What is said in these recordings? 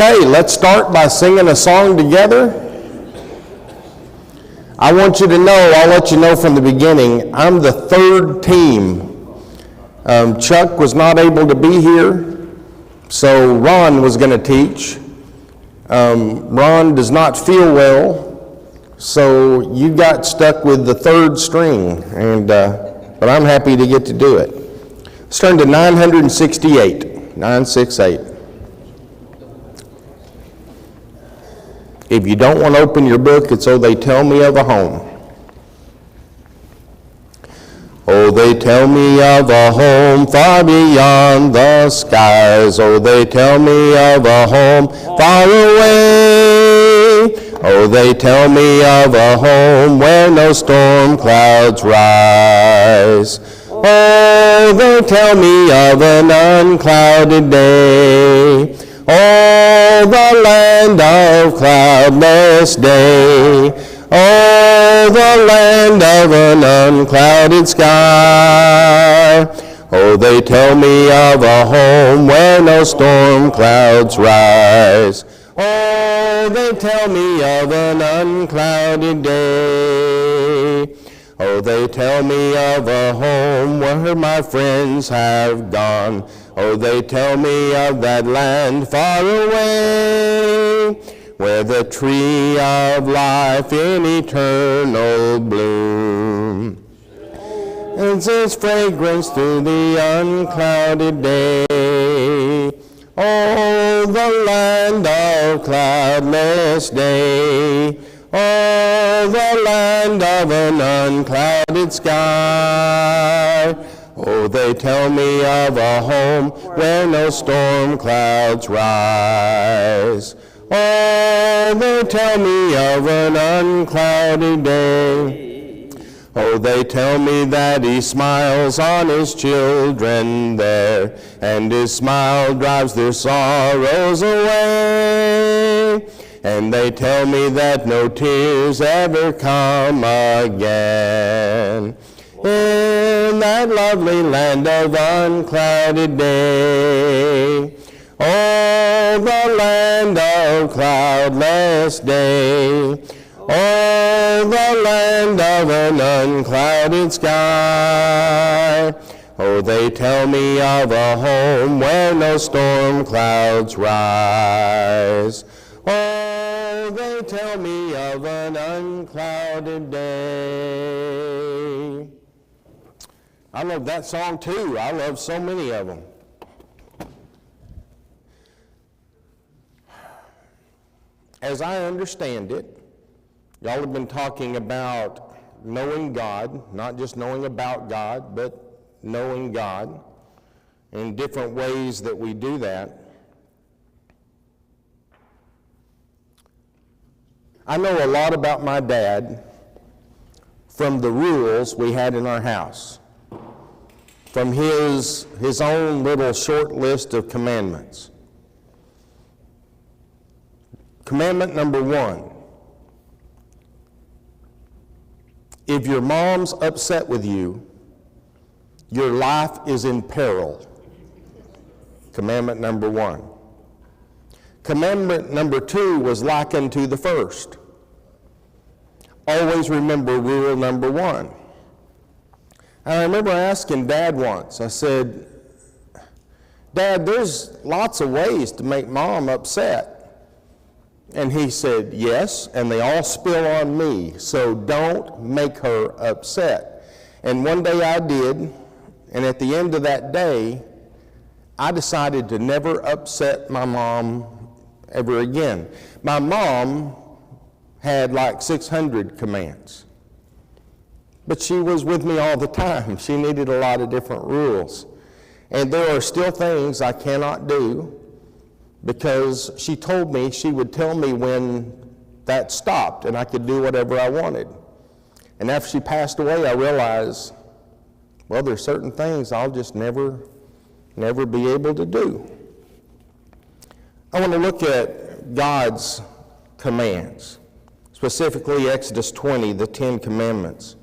Okay, let's start by singing a song together. I want you to know, I'll let you know from the beginning, I'm the third team. Chuck was not able to be here, so Ron was going to teach. Ron does not feel well, so you got stuck with the third string, but I'm happy to get to do it. Let's turn to 968, 968. If you don't want to open your book, it's "Oh, They Tell Me of a Home." Oh, they tell me of a home far beyond the skies. Oh, they tell me of a home far away. Oh, they tell me of a home where no storm clouds rise. Oh, they tell me of an unclouded day. Oh, the land of cloudless day. Oh, the land of an unclouded sky. Oh, they tell me of a home where no storm clouds rise. Oh, they tell me of an unclouded day. Oh, they tell me of a home where my friends have gone. Oh, they tell me of that land far away, where the tree of life in eternal bloom and its fragrance through the unclouded day. Oh, the land of cloudless day. Oh, the land of an unclouded sky. Oh, they tell me of a home where no storm clouds rise. Oh, they tell me of an unclouded day. Oh, they tell me that he smiles on his children there, and his smile drives their sorrows away. And they tell me that no tears ever come again in that lovely land of unclouded day. Oh, the land of cloudless day. Oh, the land of an unclouded sky. Oh, they tell me of a home where no storm clouds rise. Oh, they tell me of an unclouded day. I love that song too. I love so many of them. As I understand it, y'all have been talking about knowing God, not just knowing about God, but knowing God, in different ways that we do that. I know a lot about my dad from the rules we had in our house, from his own little short list of commandments. Commandment number 1, if your mom's upset with you, your life is in peril. Commandment number 1. Commandment number 2 was likened to the first. Always remember rule number 1. And I remember asking Dad once, I said, Dad, there's lots of ways to make Mom upset. And he said, yes, and they all spill on me, so don't make her upset. And one day I did, and at the end of that day, I decided to never upset my mom ever again. My mom had like 600 commands, but she was with me all the time. She needed a lot of different rules. And there are still things I cannot do because she told me she would tell me when that stopped and I could do whatever I wanted. And after she passed away, I realized, well, there's certain things I'll just never be able to do. I want to look at God's commands, specifically Exodus 20, the 10 Commandments.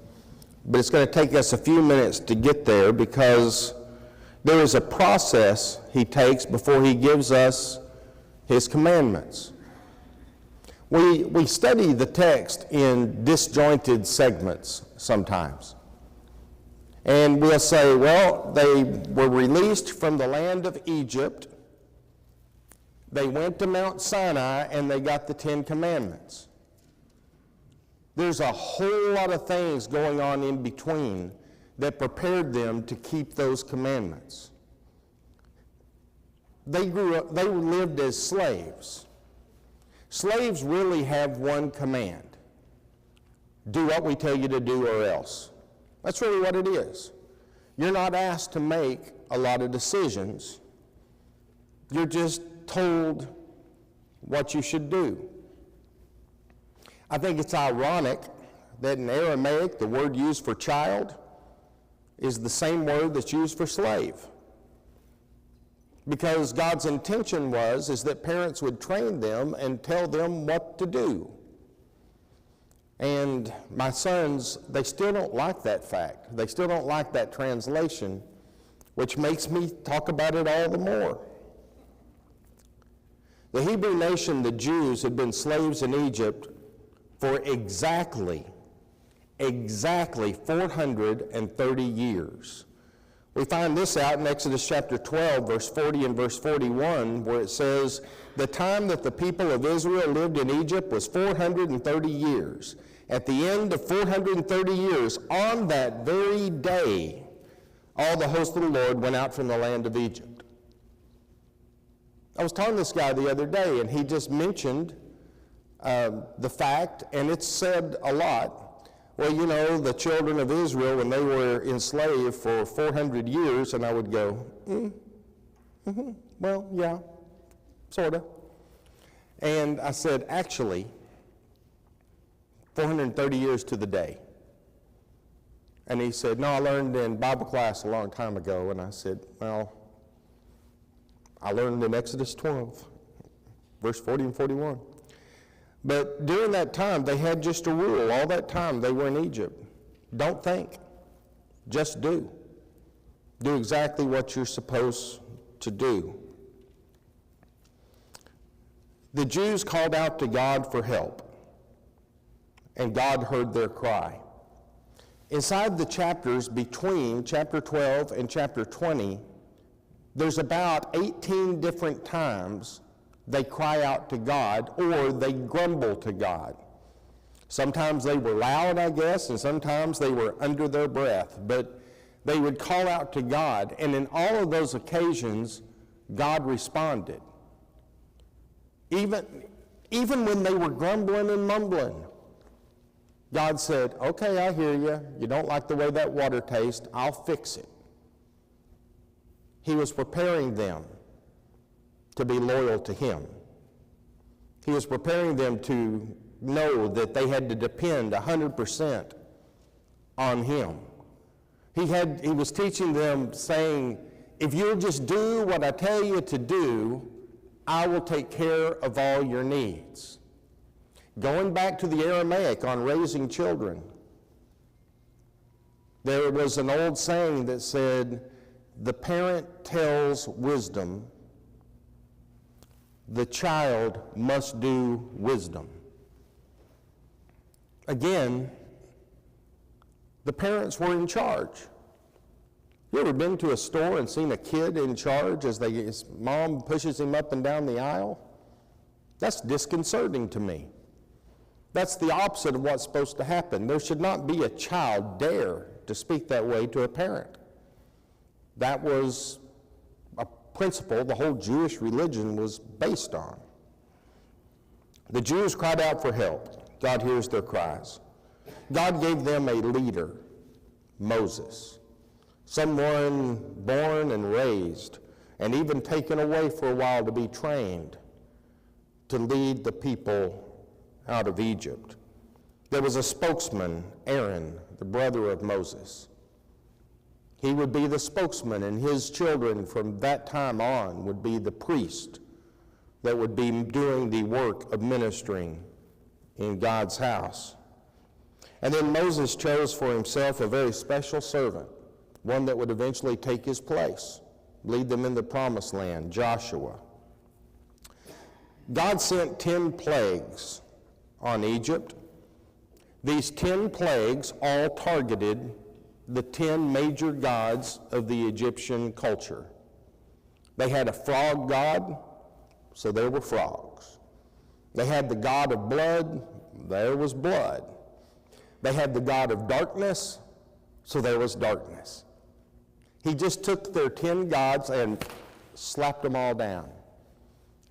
But it's going to take us a few minutes to get there because there is a process he takes before he gives us His commandments. We study the text in disjointed segments sometimes. And we'll say, well, they were released from the land of Egypt. They went to Mount Sinai and they got the 10 Commandments. There's a whole lot of things going on in between that prepared them to keep those commandments. They lived as slaves. Slaves really have one command: do what we tell you to do or else. That's really what it is. You're not asked to make a lot of decisions. You're just told what you should do. I think it's ironic that in Aramaic, the word used for child is the same word that's used for slave. Because God's intention is that parents would train them and tell them what to do. And my sons, they still don't like that fact. They still don't like that translation, which makes me talk about it all the more. The Hebrew nation, the Jews, had been slaves in Egypt for exactly 430 years. We find this out in Exodus chapter 12, verse 40 and verse 41, where it says, the time that the people of Israel lived in Egypt was 430 years. At the end of 430 years, on that very day, all the hosts of the Lord went out from the land of Egypt. I was talking to this guy the other day, and he just mentioned the fact, and it's said a lot. Well, you know, the children of Israel, when they were enslaved for 400 years, and I would go, well, yeah, sort of. And I said, actually, 430 years to the day. And he said, no, I learned in Bible class a long time ago. And I said, well, I learned in Exodus 12, verse 40 and 41. But during that time, they had just a rule. All that time they were in Egypt. Don't think. Just do. Do exactly what you're supposed to do. The Jews called out to God for help, and God heard their cry. Inside the chapters between chapter 12 and chapter 20, there's about 18 different times they cry out to God, or they grumble to God. Sometimes they were loud, I guess, and sometimes they were under their breath, but they would call out to God, and in all of those occasions, God responded. Even when they were grumbling and mumbling, God said, okay, I hear you. You don't like the way that water tastes. I'll fix it. He was preparing them to be loyal to Him. He was preparing them to know that they had to depend 100% on Him. He was teaching them, saying, if you'll just do what I tell you to do, I will take care of all your needs. Going back to the Aramaic on raising children, there was an old saying that said, the parent tells wisdom, the child must do wisdom. Again, the parents were in charge. You ever been to a store and seen a kid in charge as his mom pushes him up and down the aisle? That's disconcerting to me. That's the opposite of what's supposed to happen. There should not be a child dare to speak that way to a parent. That was a principle the whole Jewish religion was based on. The Jews cried out for help. God hears their cries. God gave them a leader, Moses, someone born and raised, and even taken away for a while to be trained to lead the people out of Egypt. There was a spokesman, Aaron, the brother of Moses. He would be the spokesman, and his children from that time on would be the priest that would be doing the work of ministering in God's house. And then Moses chose for himself a very special servant, one that would eventually take his place, lead them in the promised land, Joshua. God sent 10 plagues on Egypt. These 10 plagues all targeted the 10 major gods of the Egyptian culture. They had a frog god, so there were frogs. They had the god of blood, there was blood. They had the god of darkness, so there was darkness. He just took their 10 gods and slapped them all down.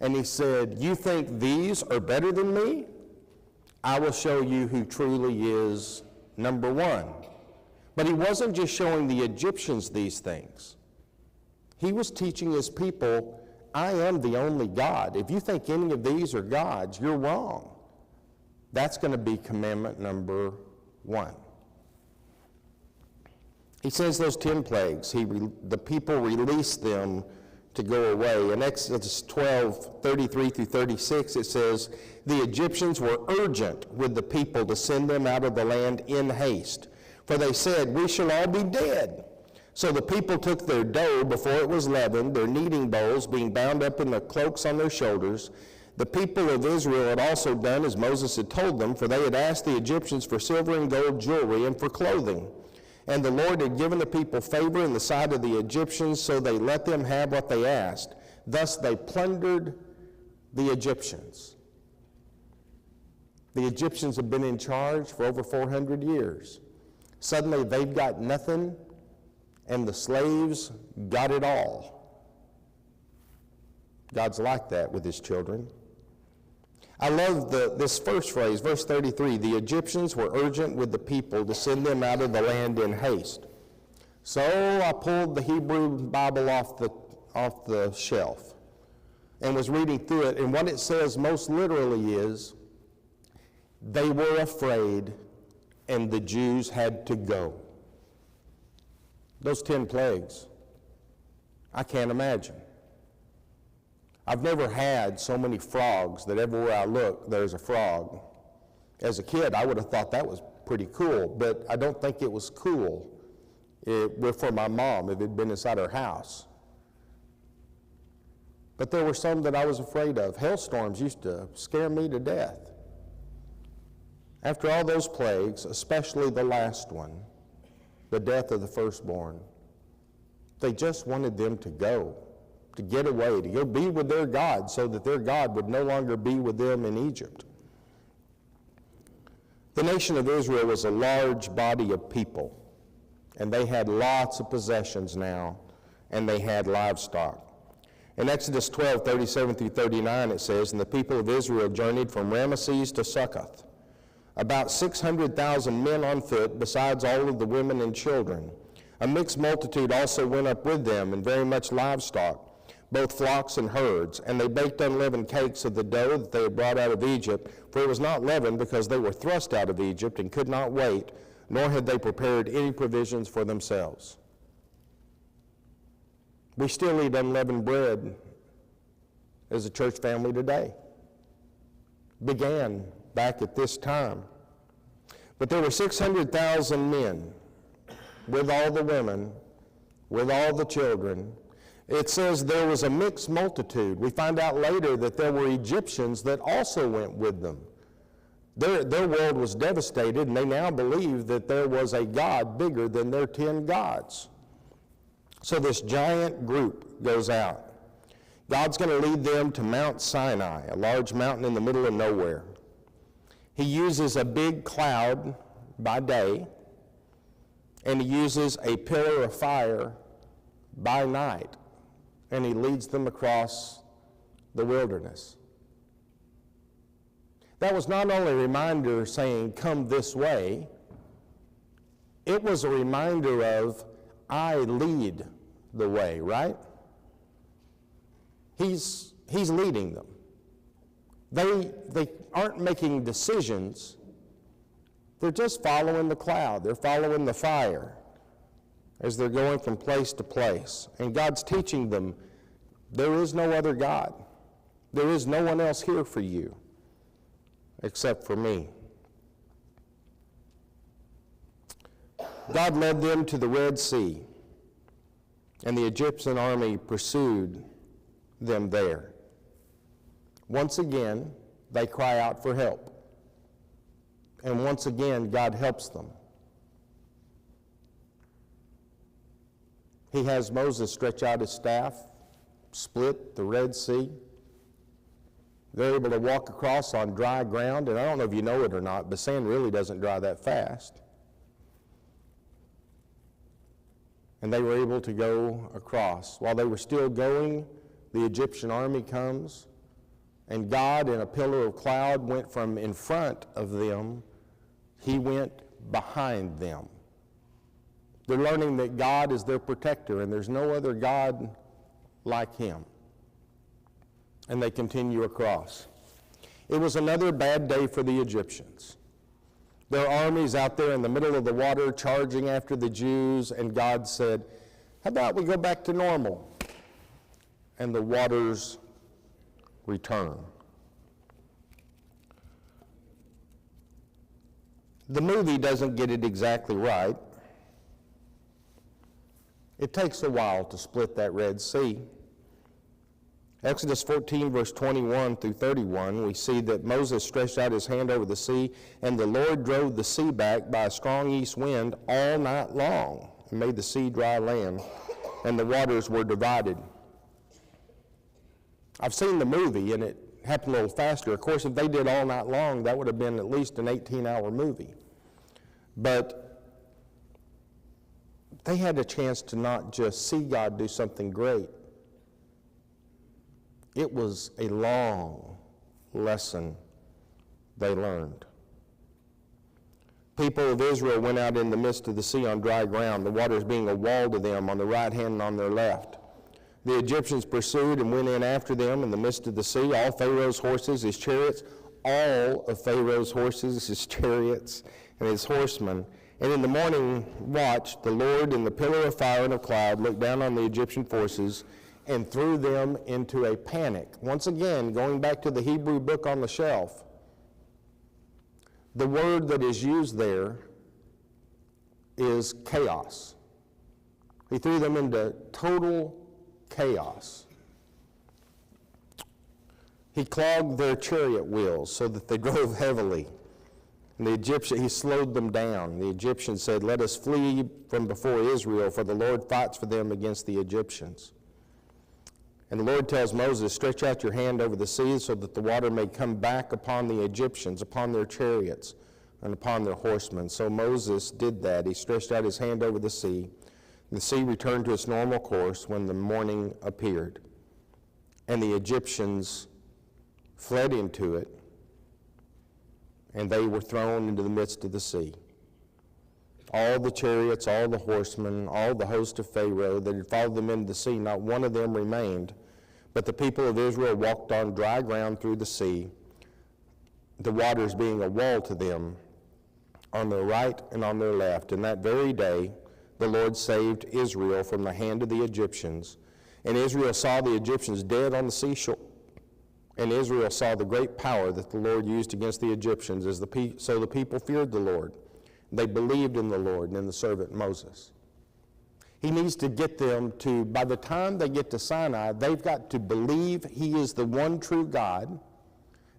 And he said, you think these are better than me? I will show you who truly is number one. But he wasn't just showing the Egyptians these things. He was teaching his people, I am the only God. If you think any of these are gods, you're wrong. That's going to be commandment number 1. He says those 10 plagues, the people released them to go away. In Exodus 12, 33 through 36, it says, the Egyptians were urgent with the people to send them out of the land in haste, for they said, we shall all be dead. So the people took their dough before it was leavened, their kneading bowls being bound up in the cloaks on their shoulders. The people of Israel had also done as Moses had told them, for they had asked the Egyptians for silver and gold jewelry and for clothing. And the Lord had given the people favor in the sight of the Egyptians, so they let them have what they asked. Thus they plundered the Egyptians. The Egyptians have been in charge for over 400 years. Suddenly they've got nothing, and the slaves got it all. God's like that with his children. I love this first phrase, verse 33, the Egyptians were urgent with the people to send them out of the land in haste. So I pulled the Hebrew Bible off the shelf and was reading through it, and what it says most literally is, they were afraid and the Jews had to go. Those 10 plagues, I can't imagine. I've never had so many frogs that everywhere I look, there's a frog. As a kid, I would have thought that was pretty cool, but I don't think it was cool for my mom if it had been inside her house. But there were some that I was afraid of. Hailstorms used to scare me to death. After all those plagues, especially the last one, the death of the firstborn, they just wanted them to go. To get away, to go be with their God so that their God would no longer be with them in Egypt. The nation of Israel was a large body of people, and they had lots of possessions now, and they had livestock. In Exodus 12, 37 through 39, it says, and the people of Israel journeyed from Ramesses to Succoth, about 600,000 men on foot, besides all of the women and children. A mixed multitude also went up with them, and very much livestock, both flocks and herds, and they baked unleavened cakes of the dough that they had brought out of Egypt, for it was not leavened because they were thrust out of Egypt and could not wait, nor had they prepared any provisions for themselves. We still eat unleavened bread as a church family today. Began back at this time. But there were 600,000 men, with all the women, with all the children. It says there was a mixed multitude. We find out later that there were Egyptians that also went with them. Their world was devastated, and they now believe that there was a God bigger than their 10 gods. So this giant group goes out. God's going to lead them to Mount Sinai, a large mountain in the middle of nowhere. He uses a big cloud by day, and he uses a pillar of fire by night. And he leads them across the wilderness. That was not only a reminder saying, come this way, it was a reminder of, I lead the way, right? He's leading them. They aren't making decisions. They're just following the cloud. They're following the fire as they're going from place to place. And God's teaching them, there is no other God. There is no one else here for you except for me. God led them to the Red Sea, and the Egyptian army pursued them there. Once again, they cry out for help. And once again, God helps them. He has Moses stretch out his staff, split the Red Sea. They're able to walk across on dry ground, and I don't know if you know it or not, but sand really doesn't dry that fast. And they were able to go across. While they were still going, the Egyptian army comes, and God in a pillar of cloud went from in front of them, he went behind them. They're learning that God is their protector, and there's no other God like him. And they continue across. It was another bad day for the Egyptians. Their armies out there in the middle of the water charging after the Jews, and God said, how about we go back to normal? And the waters return. The movie doesn't get it exactly right. It takes a while to split that Red Sea. Exodus 14, verse 21 through 31, we see that Moses stretched out his hand over the sea, and the Lord drove the sea back by a strong east wind all night long, and made the sea dry land, and the waters were divided. I've seen the movie, and it happened a little faster. Of course, if they did all night long, that would have been at least an 18-hour movie. But they had a chance to not just see God do something great. It was a long lesson they learned. People of Israel went out in the midst of the sea on dry ground, the waters being a wall to them on the right hand and on their left. The Egyptians pursued and went in after them in the midst of the sea, all Pharaoh's horses, his chariots, all of Pharaoh's horses, his chariots, and his horsemen. And in the morning watch, the Lord in the pillar of fire and of cloud looked down on the Egyptian forces and threw them into a panic. Once again, going back to the Hebrew book on the shelf, the word that is used there is chaos. He threw them into total chaos. He clogged their chariot wheels so that they drove heavily. And he slowed them down. The Egyptians said, let us flee from before Israel, for the Lord fights for them against the Egyptians. And the Lord tells Moses, stretch out your hand over the sea so that the water may come back upon the Egyptians, upon their chariots, and upon their horsemen. So Moses did that. He stretched out his hand over the sea. The sea returned to its normal course when the morning appeared. And the Egyptians fled into it, and they were thrown into the midst of the sea. All the chariots, all the horsemen, all the host of Pharaoh that had followed them into the sea, not one of them remained. But the people of Israel walked on dry ground through the sea, the waters being a wall to them on their right and on their left. And that very day, the Lord saved Israel from the hand of the Egyptians. And Israel saw the Egyptians dead on the seashore. And Israel saw the great power that the Lord used against the Egyptians. So the people feared the Lord. They believed in the Lord and in the servant Moses. He needs to get them to, by the time they get to Sinai, they've got to believe he is the one true God,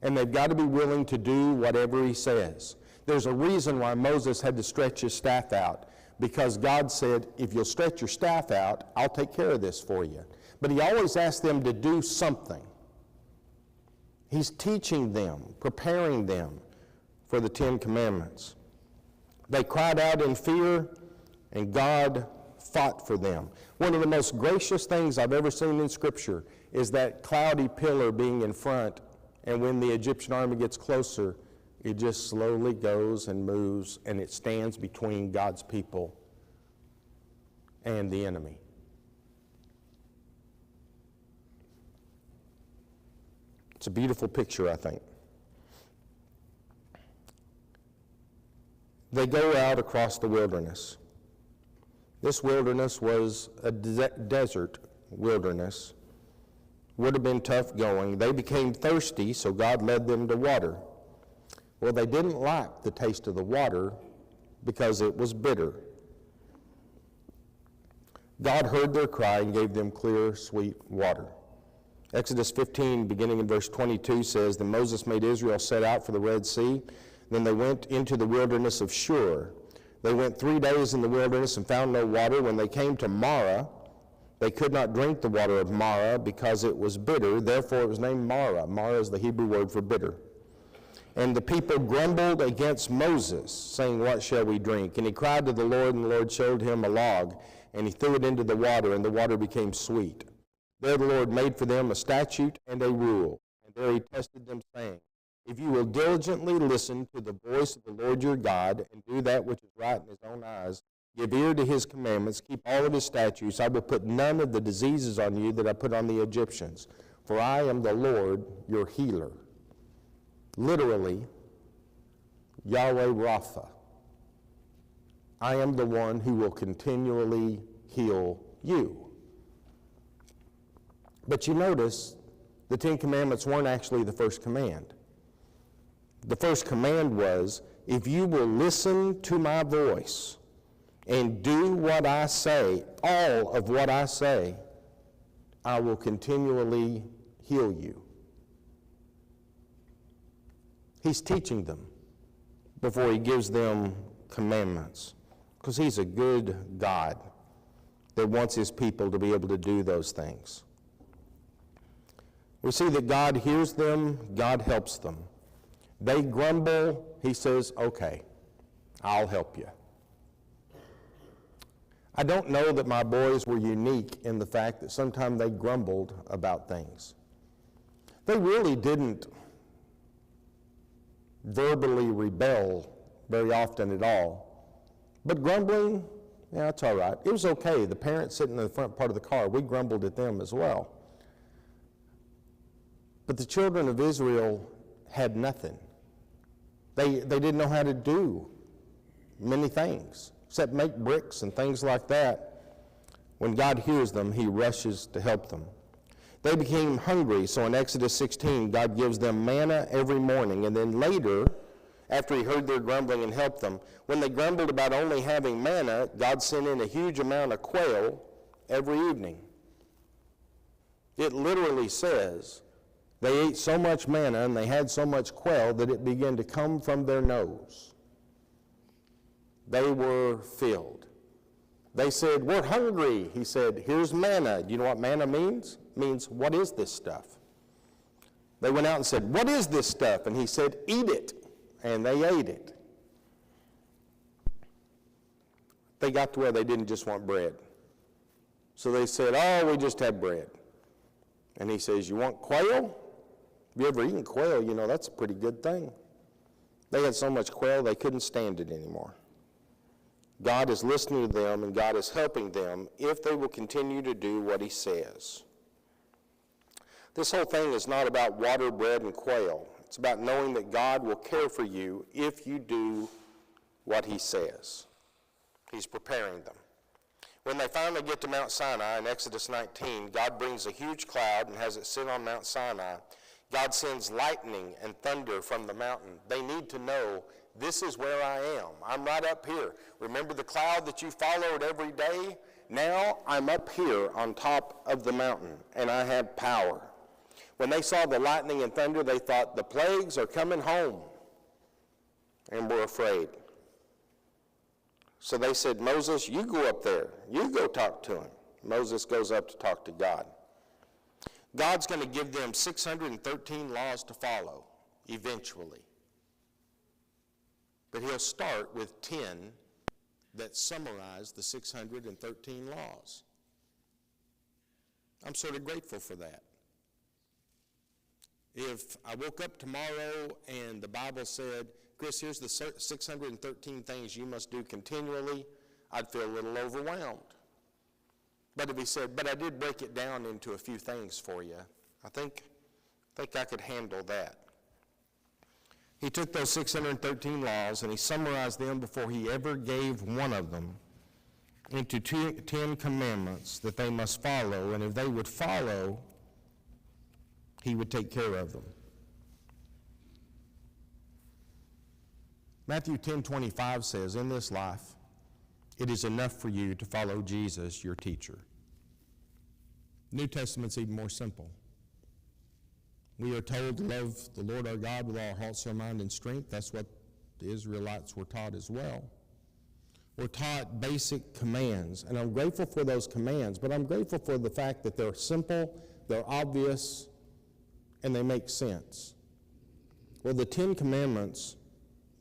and they've got to be willing to do whatever he says. There's a reason why Moses had to stretch his staff out, because God said, if you'll stretch your staff out, I'll take care of this for you. But he always asked them to do something. He's teaching them, preparing them for the 10 Commandments. They cried out in fear, and God fought for them. One of the most gracious things I've ever seen in Scripture is that cloudy pillar being in front, and when the Egyptian army gets closer, it just slowly goes and moves, and it stands between God's people and the enemy. It's a beautiful picture, I think. They go out across the wilderness. This wilderness was a desert wilderness. Would have been tough going. They became thirsty, so God led them to water. Well, they didn't like the taste of the water because it was bitter. God heard their cry and gave them clear, sweet water. Exodus 15, beginning in verse 22, says, Then Moses made Israel set out for the Red Sea. Then they went into the wilderness of Shur. They went 3 days in the wilderness and found no water. When they came to Marah, they could not drink the water of Marah because it was bitter. Therefore it was named Marah. Marah is the Hebrew word for bitter. And the people grumbled against Moses, saying, What shall we drink? And he cried to the Lord, and the Lord showed him a log, and he threw it into the water, and the water became sweet. There the Lord made for them a statute and a rule. And there he tested them, saying, If you will diligently listen to the voice of the Lord your God, and do that which is right in his own eyes, give ear to his commandments, keep all of his statutes, I will put none of the diseases on you that I put on the Egyptians. For I am the Lord your healer. Literally, Yahweh Rapha. I am the one who will continually heal you. But you notice the Ten Commandments weren't actually the first command. The first command was, if you will listen to my voice and do what I say, all of what I say, I will continually heal you. He's teaching them before he gives them commandments, because he's a good God that wants his people to be able to do those things. We see that God hears them, God helps them. They grumble, he says, okay, I'll help you. I don't know that my boys were unique in the fact that sometimes they grumbled about things. They really didn't verbally rebel very often at all. But grumbling, yeah, it's all right. It was okay. The parents sitting in the front part of the car, we grumbled at them as well. But the children of Israel had nothing. They didn't know how to do many things, except make bricks and things like that. When God hears them, he rushes to help them. They became hungry, so in Exodus 16, God gives them manna every morning. And then later, after he heard their grumbling and helped them, when they grumbled about only having manna, God sent in a huge amount of quail every evening. It literally says, they ate so much manna and they had so much quail that it began to come from their nose. They were filled. They said, we're hungry. He said, here's manna. Do you know what manna means? It means, what is this stuff? They went out and said, what is this stuff? And he said, eat it. And they ate it. They got to where they didn't just want bread. So they said, oh, we just have bread. And he says, you want quail? Have you ever eaten quail? You know, that's a pretty good thing. They had so much quail, they couldn't stand it anymore. God is listening to them, and God is helping them if they will continue to do what he says. This whole thing is not about water, bread, and quail. It's about knowing that God will care for you if you do what he says. He's preparing them. When they finally get to Mount Sinai in Exodus 19, God brings a huge cloud and has it sit on Mount Sinai. God sends lightning and thunder from the mountain. They need to know, this is where I am. I'm right up here. Remember the cloud that you followed every day? Now I'm up here on top of the mountain, and I have power. When they saw the lightning and thunder, they thought, the plagues are coming home, and were afraid. So they said, Moses, you go up there. You go talk to him. Moses goes up to talk to God. God's going to give them 613 laws to follow, eventually. But he'll start with 10 that summarize the 613 laws. I'm sort of grateful for that. If I woke up tomorrow and the Bible said, Chris, here's the 613 things you must do continually, I'd feel a little overwhelmed. But if he said, but I did break it down into a few things for you, I think I could handle that. He took those 613 laws and he summarized them before he ever gave one of them into 10 commandments that they must follow, and if they would follow, he would take care of them. Matthew 10:25 says, in this life, it is enough for you to follow Jesus, your teacher. New Testament's even more simple. We are told to love the Lord our God with all our heart, soul, mind, and strength. That's what the Israelites were taught as well. We're taught basic commands, and I'm grateful for those commands, but I'm grateful for the fact that they're simple, they're obvious, and they make sense. Well, the 10 Commandments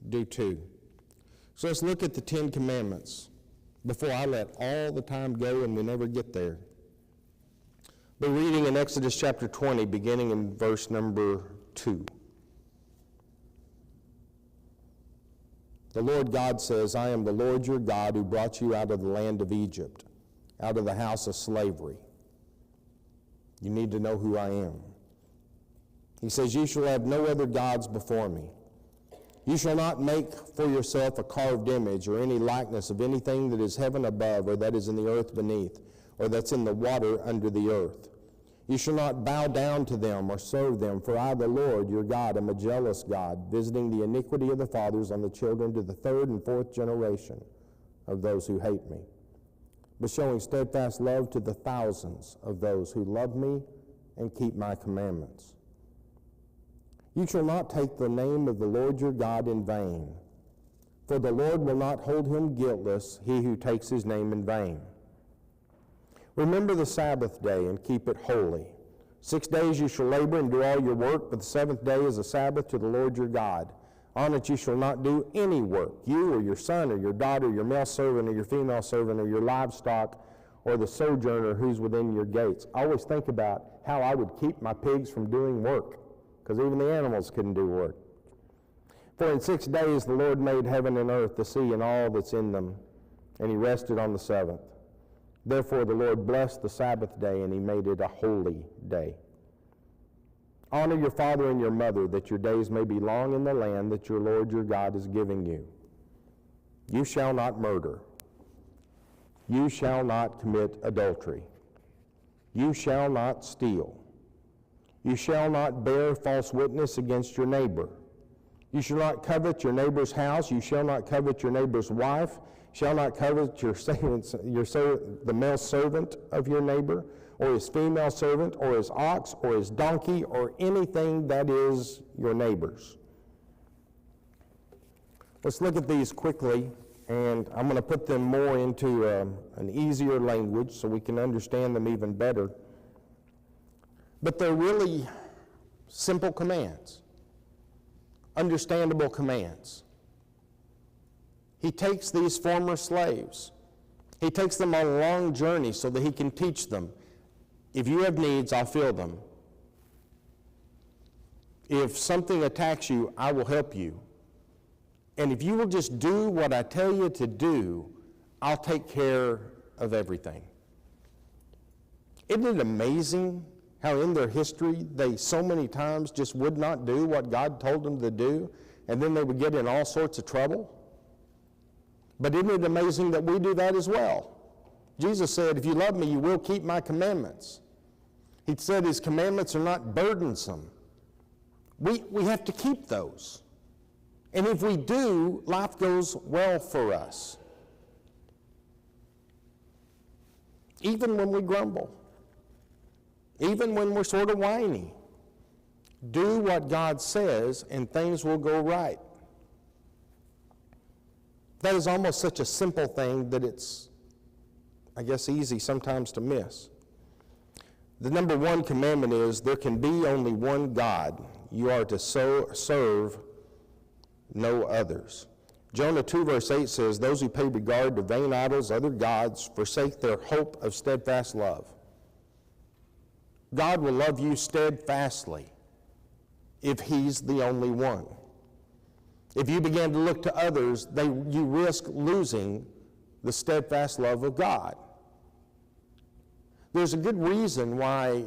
do too. So let's look at the 10 Commandments before I let all the time go and we never get there. We're reading in Exodus chapter 20, beginning in verse number 2. The Lord God says, I am the Lord your God who brought you out of the land of Egypt, out of the house of slavery. You need to know who I am. He says, you shall have no other gods before me. You shall not make for yourself a carved image or any likeness of anything that is heaven above or that is in the earth beneath or that's in the water under the earth. You shall not bow down to them or serve them, for I, the Lord, your God, am a jealous God, visiting the iniquity of the fathers on the children to the third and fourth generation of those who hate me, but showing steadfast love to the thousands of those who love me and keep my commandments. You shall not take the name of the Lord your God in vain, for the Lord will not hold him guiltless, he who takes his name in vain. Remember the Sabbath day and keep it holy. 6 days you shall labor and do all your work, but the seventh day is a Sabbath to the Lord your God. On it you shall not do any work, you or your son or your daughter, your male servant or your female servant, or your livestock, or the sojourner who's within your gates. I always think about how I would keep my pigs from doing work, because even the animals couldn't do work. For in 6 days the Lord made heaven and earth, the sea, and all that's in them, and he rested on the seventh. Therefore the Lord blessed the Sabbath day, and he made it a holy day. Honor your father and your mother, that your days may be long in the land that your Lord your God is giving you. You shall not murder. You shall not commit adultery. You shall not steal. You shall not bear false witness against your neighbor. You shall not covet your neighbor's house. You shall not covet your neighbor's wife. Shall not covet the male servant of your neighbor, or his female servant, or his ox, or his donkey, or anything that is your neighbor's. Let's look at these quickly, and I'm going to put them more into an easier language so we can understand them even better. But they're really simple commands, understandable commands. He takes these former slaves. He takes them on a long journey so that he can teach them. If you have needs, I'll fill them. If something attacks you, I will help you. And if you will just do what I tell you to do, I'll take care of everything. Isn't it amazing how in their history they so many times just would not do what God told them to do, and then they would get in all sorts of trouble? But isn't it amazing that we do that as well? Jesus said, if you love me, you will keep my commandments. He said his commandments are not burdensome. We have to keep those. And if we do, life goes well for us. Even when we grumble. Even when we're sort of whiny. Do what God says and things will go right. That is almost such a simple thing that it's, I guess, easy sometimes to miss. The number one commandment is there can be only one God. You are to serve no others. Jonah 2 verse 8 says, those who pay regard to vain idols, other gods, forsake their hope of steadfast love. God will love you steadfastly if he's the only one. If you begin to look to others, you risk losing the steadfast love of God. There's a good reason why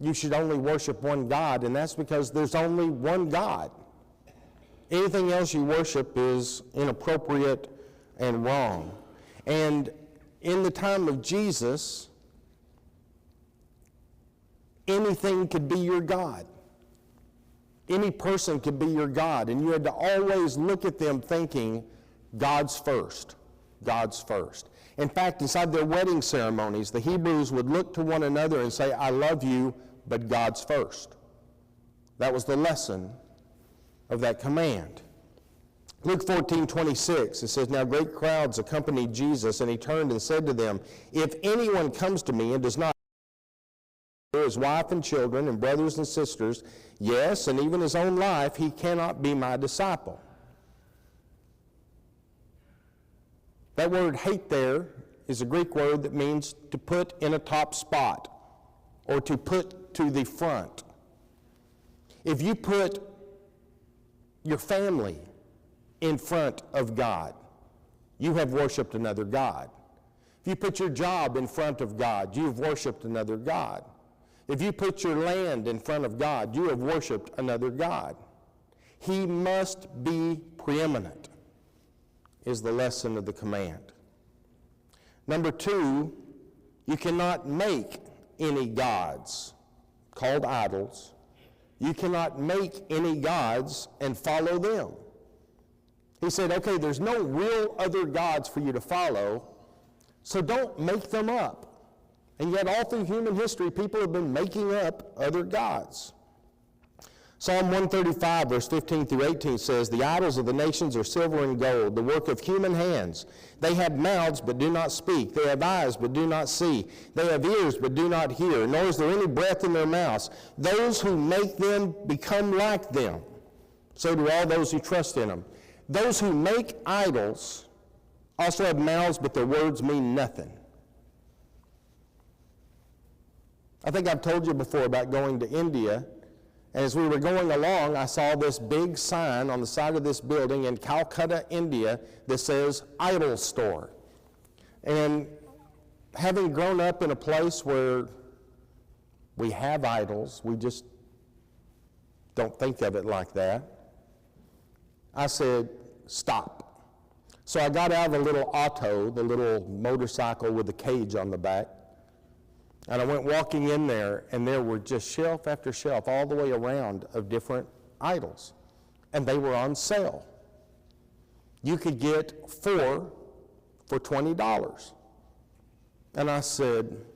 you should only worship one God, and that's because there's only one God. Anything else you worship is inappropriate and wrong. And in the time of Jesus, anything could be your God. Any person could be your God, and you had to always look at them thinking, God's first, God's first. In fact, inside their wedding ceremonies, the Hebrews would look to one another and say, I love you, but God's first. That was the lesson of that command. Luke 14:26, it says, "Now great crowds accompanied Jesus, and he turned and said to them, 'If anyone comes to me and does not his wife and children and brothers and sisters, yes, and even his own life, he cannot be my disciple.'" That word hate there is a Greek word that means to put in a top spot or to put to the front. If you put your family in front of God, you have worshiped another God. If you put your job in front of God, you have worshiped another God. If you put your land in front of God, you have worshiped another God. He must be preeminent, is the lesson of the command. Number two, you cannot make any gods called idols. You cannot make any gods and follow them. He said, okay, there's no real other gods for you to follow, so don't make them up. And yet all through human history, people have been making up other gods. Psalm 135, verse 15 through 18 says, "The idols of the nations are silver and gold, the work of human hands. They have mouths but do not speak. They have eyes but do not see. They have ears but do not hear, nor is there any breath in their mouths. Those who make them become like them. So do all those who trust in them." Those who make idols also have mouths, but their words mean nothing. I think I've told you before about going to India, and as we were going along, I saw this big sign on the side of this building in Calcutta, India, that says Idol Store. And having grown up in a place where we have idols, we just don't think of it like that, I said, stop. So I got out of the little auto, the little motorcycle with the cage on the back, and I went walking in there, and there were just shelf after shelf all the way around of different idols, and they were on sale. You could get 4 for $20. And I said,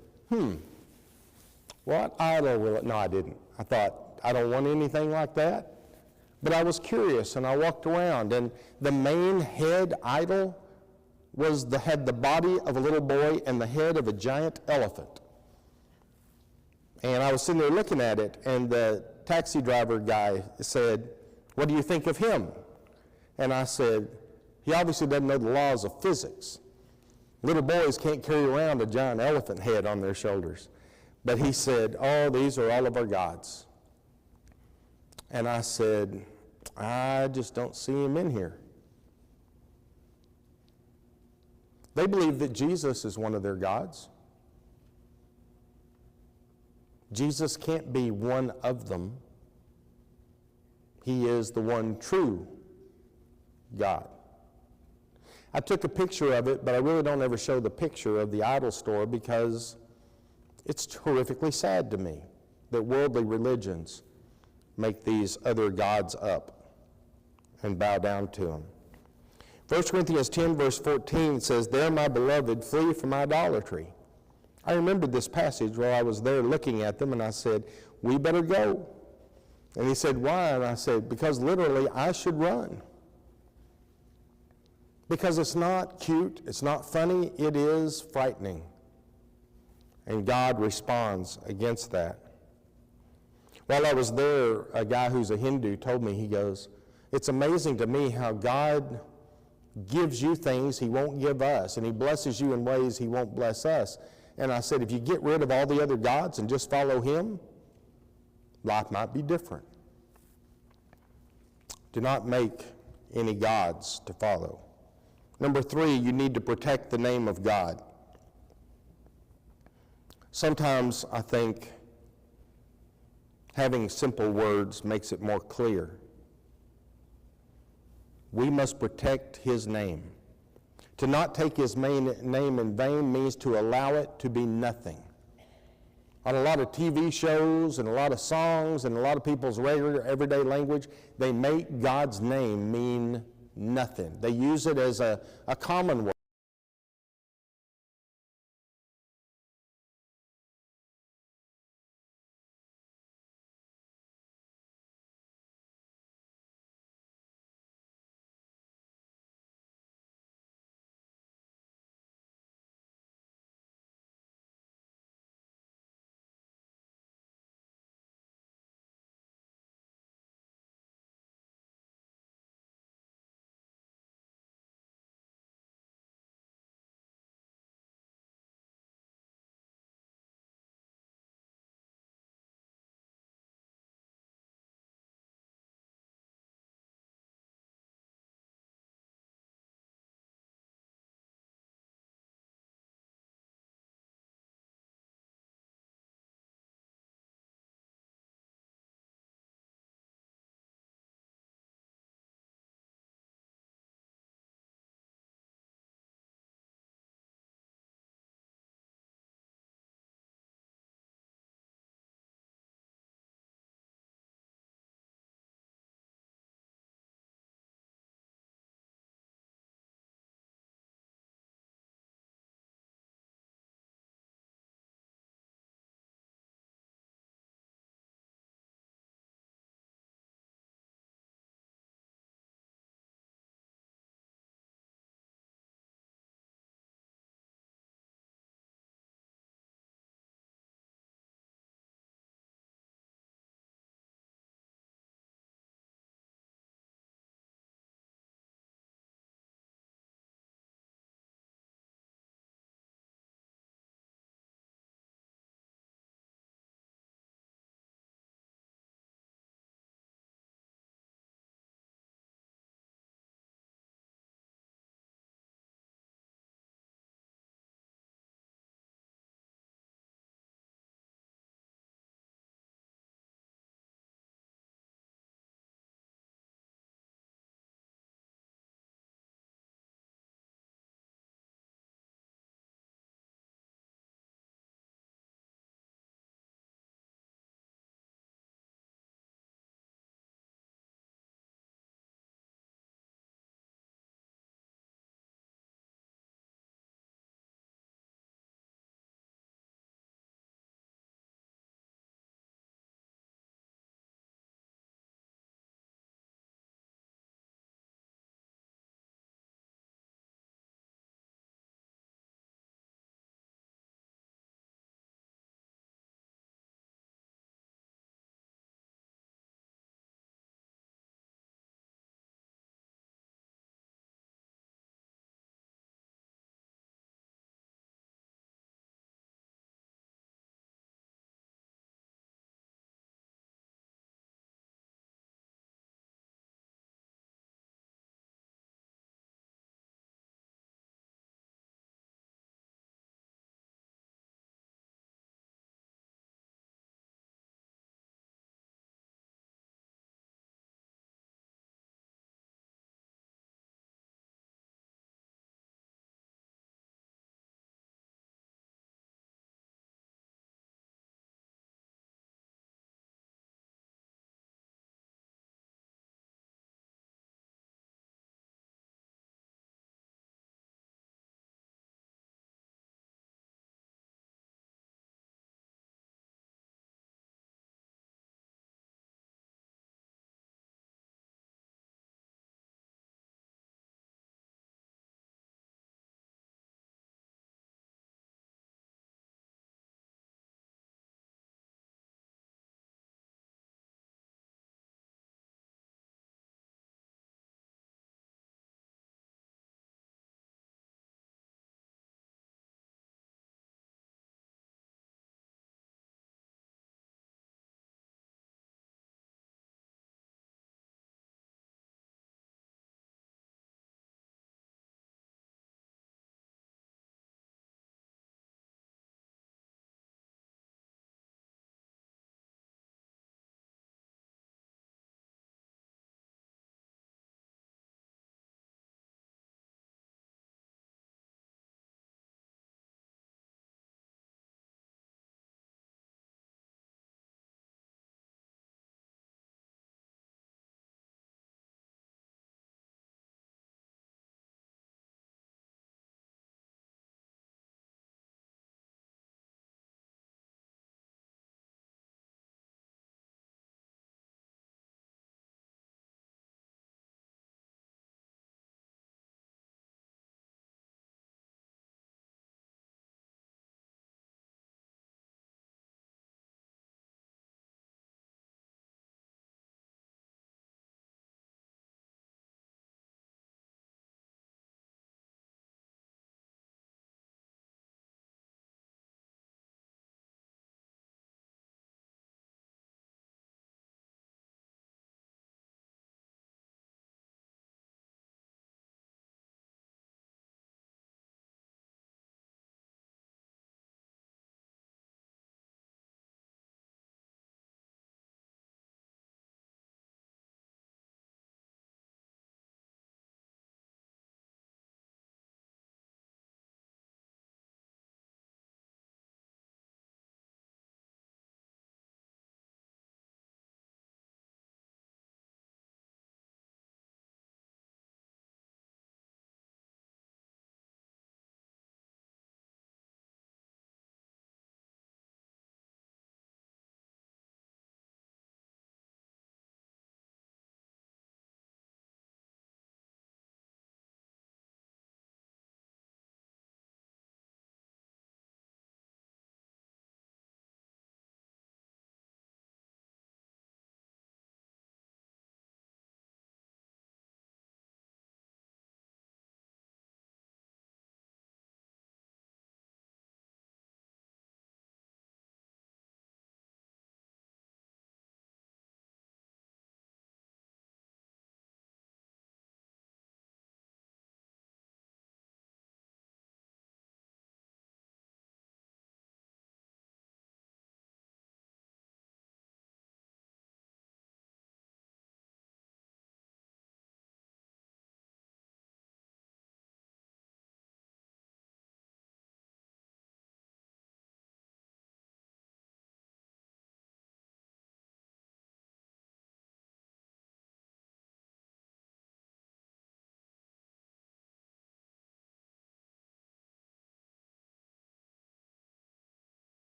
what idol will it? No, I didn't. I thought, I don't want anything like that. But I was curious, and I walked around, and the main head idol had the body of a little boy and the head of a giant elephant. And I was sitting there looking at it, and the taxi driver guy said, "What do you think of him?" And I said, "He obviously doesn't know the laws of physics. Little boys can't carry around a giant elephant head on their shoulders." But he said, "Oh, these are all of our gods." And I said, "I just don't see him in here." They believe that Jesus is one of their gods. Jesus can't be one of them. He is the one true God. I took a picture of it, but I really don't ever show the picture of the idol store because it's horrifically sad to me that worldly religions make these other gods up and bow down to them. 1 Corinthians 10, verse 14 says, "There, my beloved, flee from idolatry." I remembered this passage while I was there looking at them, and I said, "We better go." And he said, "Why?" And I said, "Because literally I should run. Because it's not cute, it's not funny, it is frightening." And God responds against that. While I was there, a guy who's a Hindu told me, he goes, "It's amazing to me how God gives you things he won't give us, and he blesses you in ways he won't bless us." And I said, if you get rid of all the other gods and just follow him, life might be different. Do not make any gods to follow. Number 3, you need to protect the name of God. Sometimes I think having simple words makes it more clear. We must protect his name. To not take his name in vain means to allow it to be nothing. On a lot of TV shows and a lot of songs and a lot of people's regular everyday language, they make God's name mean nothing. They use it as a common word.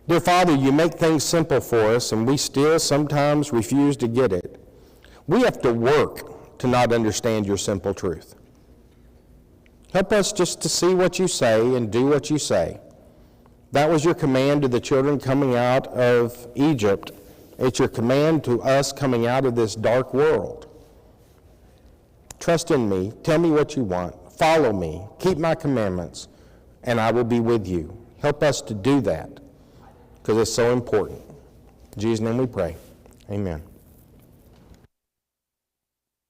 Dear Father, you make things simple for us, and we still sometimes refuse to get it. We have to work to not understand your simple truth. Help us just to see what you say and do what you say. That was your command to the children coming out of Egypt. It's your command to us coming out of this dark world. Trust in me. Tell me what you want. Follow me. Keep my commandments, and I will be with you. Help us to do that, because it's so important. In Jesus' name we pray. Amen.